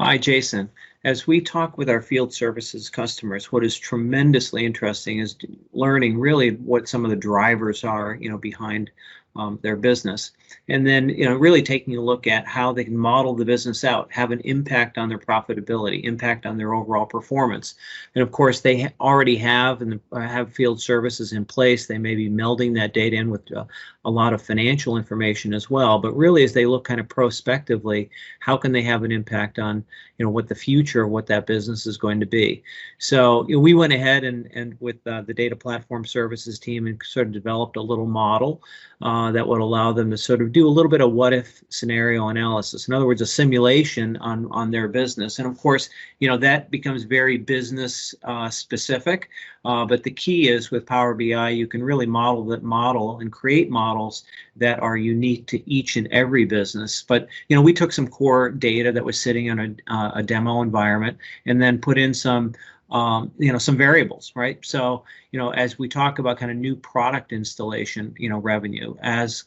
Hi, Jason. As we talk with our field services customers, what is tremendously interesting is learning really what some of the drivers are, behind their business, and then really taking a look at how they can model the business out, have an impact on their profitability, impact on their overall performance. And of course, they already have and have field services in place. They may be melding that data in with a lot of financial information as well. But really, as they look kind of prospectively, how can they have an impact on what the future of what that business is going to be? So we went ahead and with the data platform services team and sort of developed a little model that would allow them to sort of do a little bit of what if scenario analysis. In other words, a simulation on their business. And of course, that becomes very business specific. But the key is with Power BI, you can really model and create models that are unique to each and every business. But we took some core data that was sitting in a demo environment and then put in some some variables, right? So as we talk about kind of new product installation, revenue, as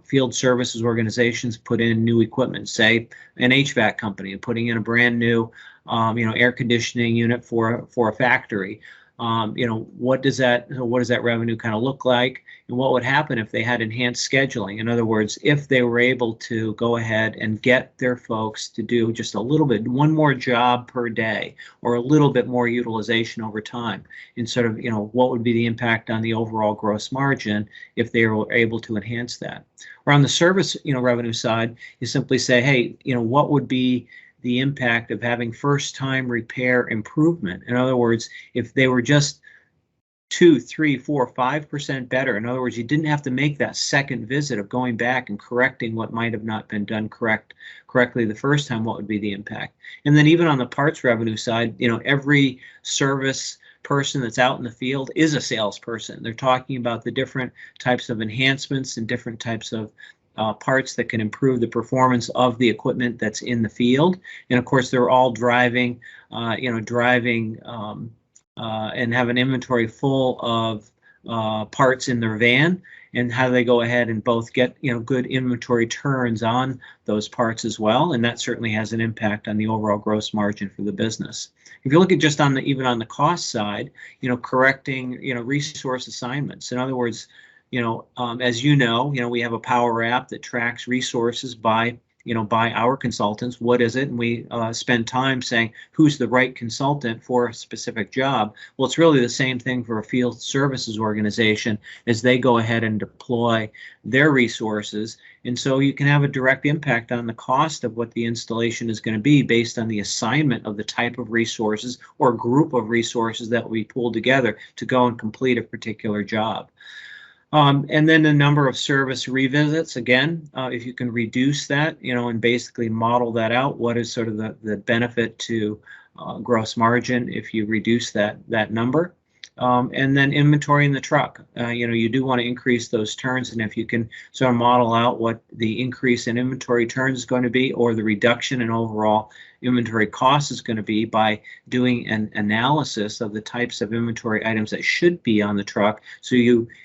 field services organizations put in new equipment, say an HVAC company putting in a brand new air conditioning unit for a factory. What does that revenue kind of look like, and what would happen if they had enhanced scheduling? In other words, if they were able to go ahead and get their folks to do just a little bit, one more job per day, or a little bit more utilization over time, and sort of what would be the impact on the overall gross margin if they were able to enhance that? Or on the service revenue side, you simply say, hey, what would be the impact of having first-time repair improvement? In other words, if they were just 2, 3, 4, 5% better, in other words, you didn't have to make that second visit of going back and correcting what might have not been done correctly the first time, what would be the impact? And then even on the parts revenue side, every service person that's out in the field is a salesperson. They're talking about the different types of enhancements and different types of parts that can improve the performance of the equipment that's in the field. And of course, they're all driving and have an inventory full of parts in their van, and how they go ahead and both get good inventory turns on those parts as well. And that certainly has an impact on the overall gross margin for the business. If you look at just even on the cost side, correcting resource assignments. In other words, as we have a Power App that tracks resources by our consultants. What is it? And we spend time saying who's the right consultant for a specific job. Well, it's really the same thing for a field services organization as they go ahead and deploy their resources. And so you can have a direct impact on the cost of what the installation is going to be based on the assignment of the type of resources or group of resources that we pull together to go and complete a particular job. And then the number of service revisits, again, if you can reduce that, and basically model that out, what is sort of the benefit to gross margin if you reduce that number? And then inventory in the truck. You do want to increase those turns, and if you can sort of model out what the increase in inventory turns is going to be, or the reduction in overall inventory cost is going to be by doing an analysis of the types of inventory items that should be on the truck. So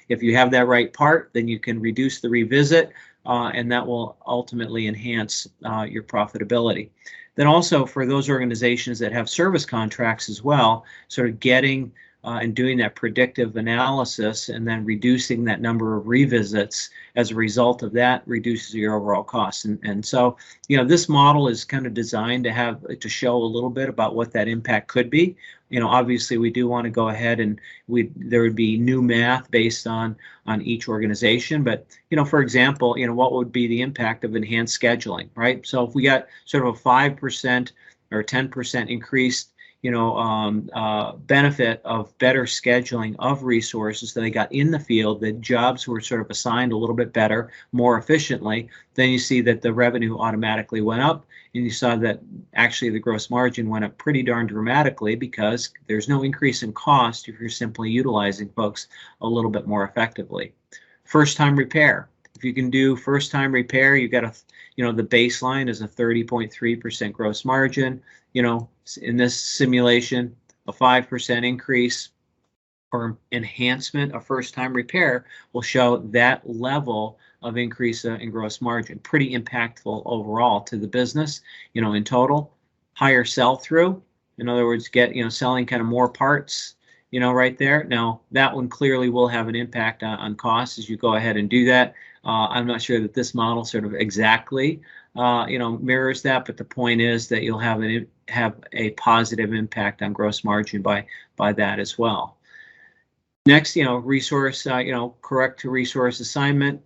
if you have that right part, then you can reduce the revisit, and that will ultimately enhance your profitability. Then also for those organizations that have service contracts as well, sort of getting and doing that predictive analysis and then reducing that number of revisits as a result of that reduces your overall costs. And so, this model is kind of designed to show a little bit about what that impact could be. Obviously we do want to go ahead and there would be new math based on each organization. But, for example, what would be the impact of enhanced scheduling, right? So if we got sort of a 5% or 10% increased benefit of better scheduling of resources that they got in the field, that jobs were sort of assigned a little bit better, more efficiently, then you see that the revenue automatically went up, and you saw that actually the gross margin went up pretty darn dramatically because there's no increase in cost if you're simply utilizing folks a little bit more effectively. First-time repair. If you can do first-time repair, you got the baseline is a 30.3% gross margin. In this simulation, a 5% increase or enhancement of first-time repair will show that level of increase in gross margin. Pretty impactful overall to the business, in total. higher sell-through. In other words, selling kind of more parts, right there. Now that one clearly will have an impact on costs as you go ahead and do that. I'm not sure that this model sort of exactly, mirrors that, but the point is that you'll have a positive impact on gross margin by that as well. Next, resource, correct to resource assignment.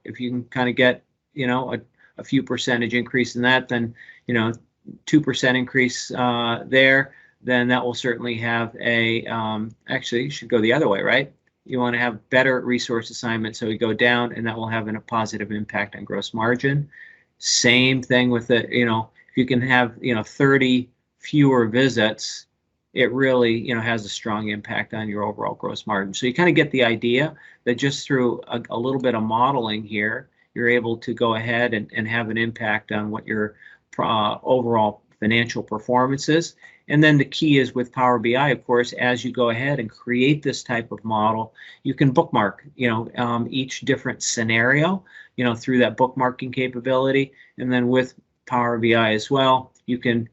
If you can kind of get, a few percentage increase in that, then, 2% increase there, then that will certainly have actually, you should go the other way, right? You want to have better resource assignment, so we go down, and that will have a positive impact on gross margin. Same thing with the, if you can have, 30 fewer visits, it really, has a strong impact on your overall gross margin. So you kind of get the idea that just through a little bit of modeling here, you're able to go ahead and have an impact on what your overall financial performance is. And then the key is with Power BI, of course, as you go ahead and create this type of model, you can bookmark, each different scenario, through that bookmarking capability. And then with Power BI as well, you can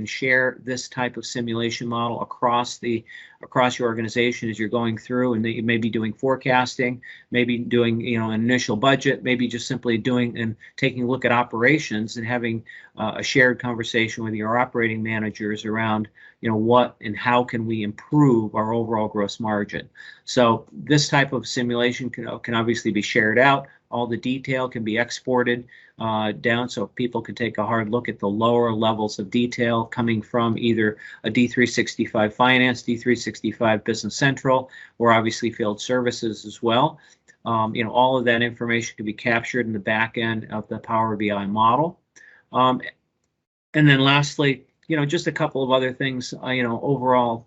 share this type of simulation model across your organization as you're going through, and you may be doing forecasting, maybe doing an initial budget, maybe just simply doing and taking a look at operations and having a shared conversation with your operating managers around what and how can we improve our overall gross margin. So this type of simulation can obviously be shared out. All the detail can be exported down, so people can take a hard look at the lower levels of detail coming from either a D365 Finance, D365 Business Central, or obviously field services as well. All of that information can be captured in the back end of the Power BI model. And then lastly, just a couple of other things, overall,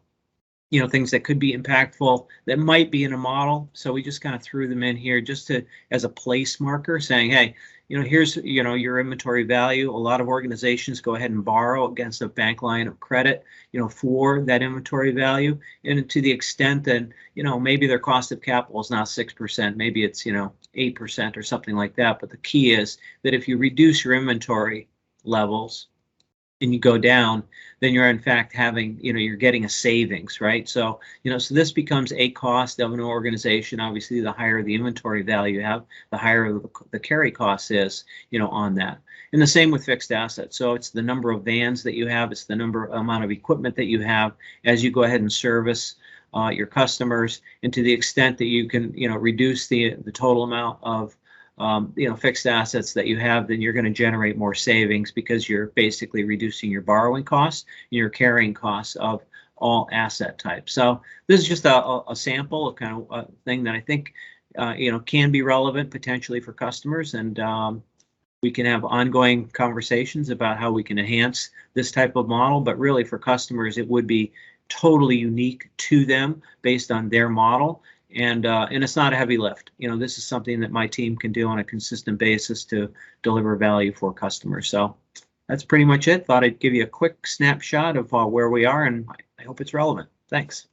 things that could be impactful that might be in a model. So we just kind of threw them in here just as a place marker, saying, hey, here's, your inventory value. A lot of organizations go ahead and borrow against a bank line of credit, for that inventory value. And to the extent that, maybe their cost of capital is not 6%, maybe it's, 8% or something like that. But the key is that if you reduce your inventory levels and you go down, then you're in fact having, you're getting a savings, right? So, so this becomes a cost of an organization. Obviously, the higher the inventory value you have, the higher the carry cost is, on that. And the same with fixed assets. So it's the number of vans that you have, it's the amount of equipment that you have as you go ahead and service your customers. And to the extent that you can, reduce the total amount of fixed assets that you have, then you're going to generate more savings because you're basically reducing your borrowing costs and your carrying costs of all asset types. So this is just a sample, a kind of thing that I think can be relevant potentially for customers, and we can have ongoing conversations about how we can enhance this type of model. But really, for customers, it would be totally unique to them based on their model. And it's not a heavy lift. This is something that my team can do on a consistent basis to deliver value for customers. So that's pretty much it. Thought I'd give you a quick snapshot of where we are, and I hope it's relevant. Thanks.